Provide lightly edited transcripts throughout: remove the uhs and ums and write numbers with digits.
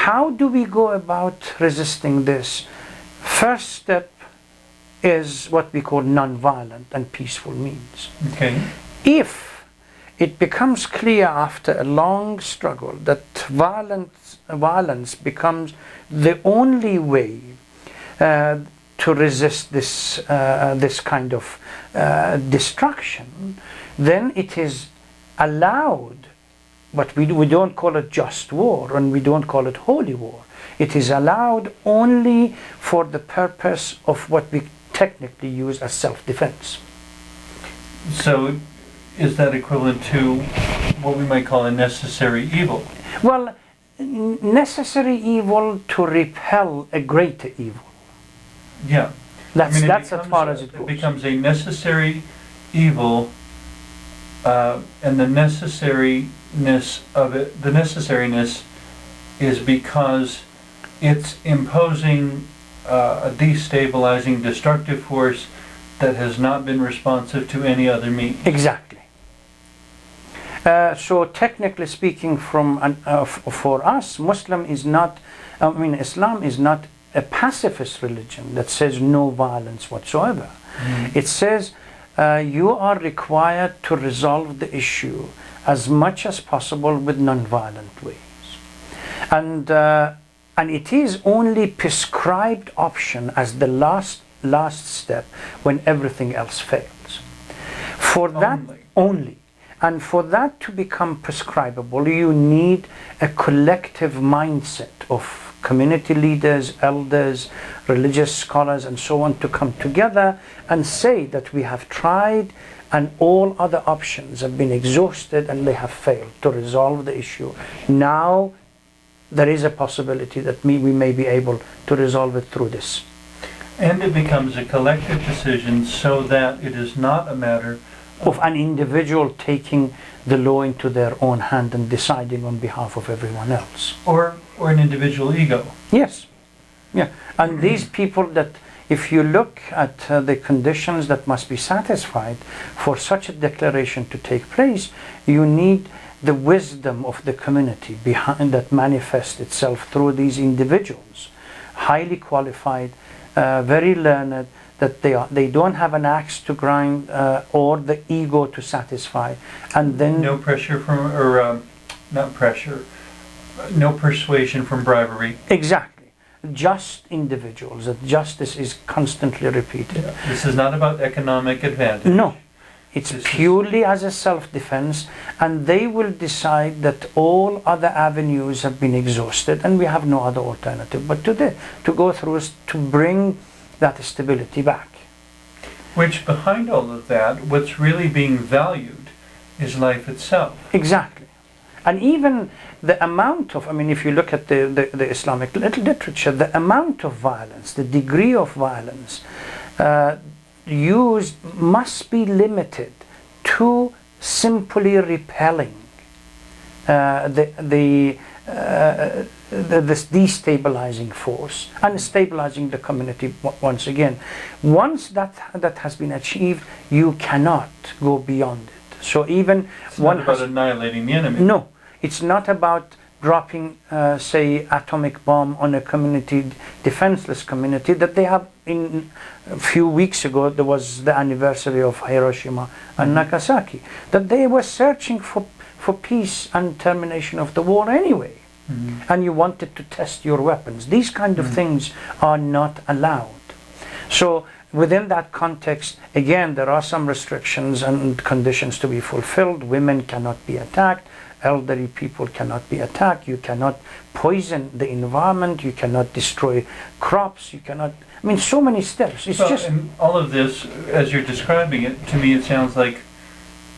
how do we go about resisting this? First step is what we call nonviolent and peaceful means. Okay. If it becomes clear after a long struggle that violence becomes the only way to resist this kind of destruction, then it is allowed, but we don't call it just war and we don't call it holy war. It is allowed only for the purpose of what we technically use as self-defense. So is that equivalent to what we might call a necessary evil? Well, necessary evil to repel a greater evil. Yeah. That's as far as it goes. It becomes a necessary evil, and the necessariness of it, the necessariness is because it's imposing a destabilizing, destructive force that has not been responsive to any other means. Exactly. So technically speaking, for us, Islam is not a pacifist religion that says no violence whatsoever. It says you are required to resolve the issue as much as possible with non-violent ways. And it is only prescribed option as the last step when everything else fails. For that only. And for that to become prescribable, you need a collective mindset of community leaders, elders, religious scholars, and so on to come together and say that we have tried and all other options have been exhausted and they have failed to resolve the issue. Now there is a possibility that we may be able to resolve it through this. And it becomes a collective decision so that it is not a matter of an individual taking the law into their own hand and deciding on behalf of everyone else. Or an individual ego. Yes. Yeah. And these people that, if you look at the conditions that must be satisfied for such a declaration to take place, you need the wisdom of the community behind that manifests itself through these individuals, highly qualified, very learned, that they don't have an axe to grind or the ego to satisfy, and then no pressure from, or not pressure, no persuasion from bribery. Exactly, just individuals. That justice is constantly repeated. Yeah. This is not about economic advantage. No, it's purely as a self-defense, and they will decide that all other avenues have been exhausted, and we have no other alternative but to go through to bring that stability back. Which behind all of that, what's really being valued is life itself. Exactly. And even the amount of, if you look at the Islamic literature, the amount of violence, the degree of violence used must be limited to simply repelling this destabilizing force and stabilizing the community once again. Once that has been achieved, you cannot go beyond it. So even it's not about annihilating the enemy. No, it's not about dropping, say, atomic bomb on a community, defenseless community that they have. In a few weeks ago, there was the anniversary of Hiroshima and Nagasaki, that they were searching for peace and termination of the war anyway. And you wanted to test your weapons. These kind of things are not allowed. So within that context, again, there are some restrictions and conditions to be fulfilled. Women cannot be attacked. Elderly people cannot be attacked. You cannot poison the environment. You cannot destroy crops. You cannot, so many steps. It's just... And all of this, as you're describing it, to me it sounds like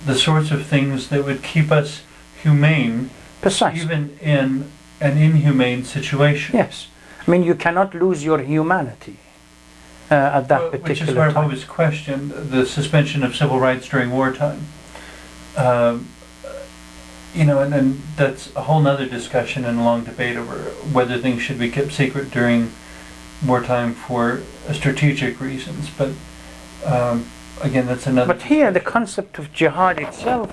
the sorts of things that would keep us humane, Precisely. Even in an inhumane situation. Yes. You cannot lose your humanity at that particular time. Which is where I've always questioned the suspension of civil rights during wartime. And then that's a whole nother discussion and a long debate over whether things should be kept secret during wartime for strategic reasons. But again, that's another. But here, the concept of jihad itself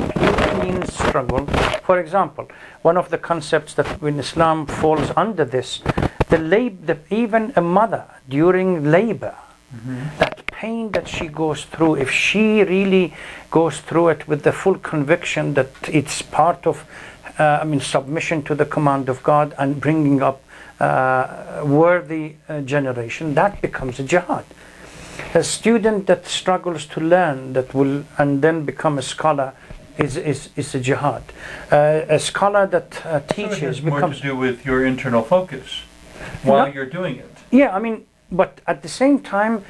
means struggle. For example, one of the concepts that in Islam falls under this, even a mother during labor, that pain that she goes through, if she really goes through it with the full conviction that it's part of, submission to the command of God and bringing up worthy generation, that becomes a jihad. A student that struggles to learn and then become a scholar is a jihad. A scholar that teaches so it has becomes more to do with your internal focus while you're doing it. Yeah, but at the same time,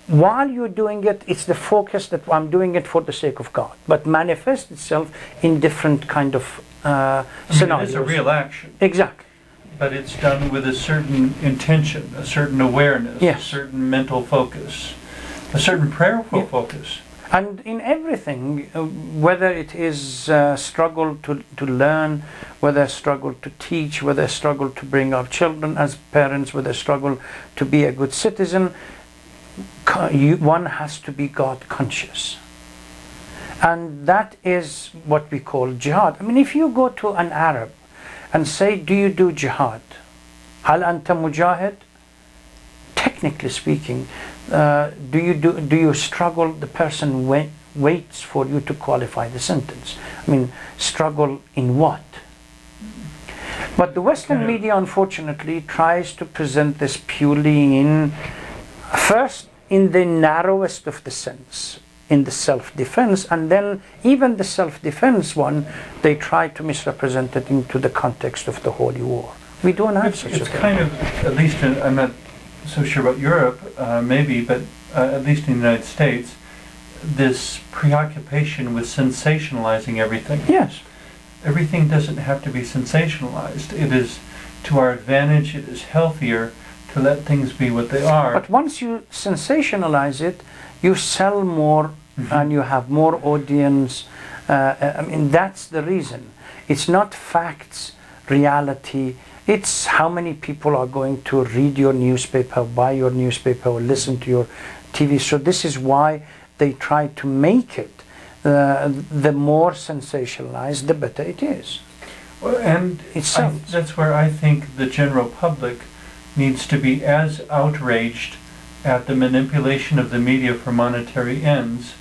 while you're doing it, it's the focus that I'm doing it for the sake of God, but manifests itself in different kind of scenarios. It is a real action. Exactly. But it's done with a certain intention, a certain awareness, yes. A certain mental focus, a certain prayerful focus. And in everything, whether it is struggle to learn, whether struggle to teach, whether struggle to bring up children as parents, whether struggle to be a good citizen, one has to be God conscious. And that is what we call jihad. If you go to an Arab and say, do you do jihad? Hal anta mujahid? Technically speaking, do you struggle? The person waits for you to qualify the sentence. Struggle in what? But the Western media, unfortunately, tries to present this purely in the narrowest of the sense, in the self-defense, and then even the self-defense one, they try to misrepresent it into the context of the Holy War. We don't have such a thing. It's kind of, at least I'm not so sure about Europe, maybe, but at least in the United States, this preoccupation with sensationalizing everything. Yes. Everything doesn't have to be sensationalized. It is to our advantage, it is healthier to let things be what they are. But once you sensationalize it, you sell more and you have more audience. That's the reason. It's not facts, reality. It's how many people are going to read your newspaper, buy your newspaper, or listen to your TV. So this is why they try to make it. The more sensationalized, the better it is. Well, and that's where I think the general public needs to be as outraged at the manipulation of the media for monetary ends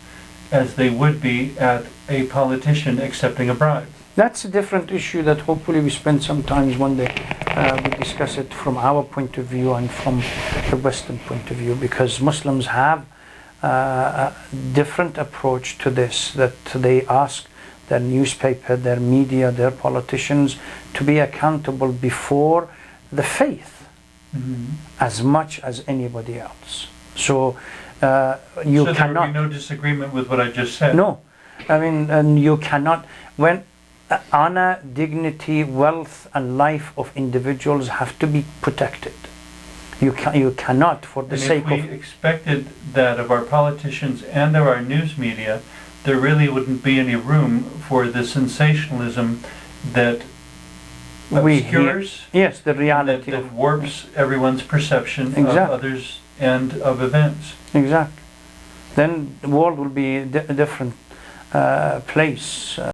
as they would be at a politician accepting a bribe. That's a different issue that hopefully we spend some time one day. We discuss it from our point of view and from the Western point of view, because Muslims have a different approach to this, that they ask their newspaper, their media, their politicians to be accountable before the faith as much as anybody else. So you so cannot... there would be no disagreement with what I just said? No. And you cannot... When honor, dignity, wealth and life of individuals have to be protected. You cannot, for the sake of... if we expected that of our politicians and of our news media, there really wouldn't be any room for the sensationalism that obscures, yes, the reality that warps everyone's perception of others and of events. Exactly. Then the world will be a different place.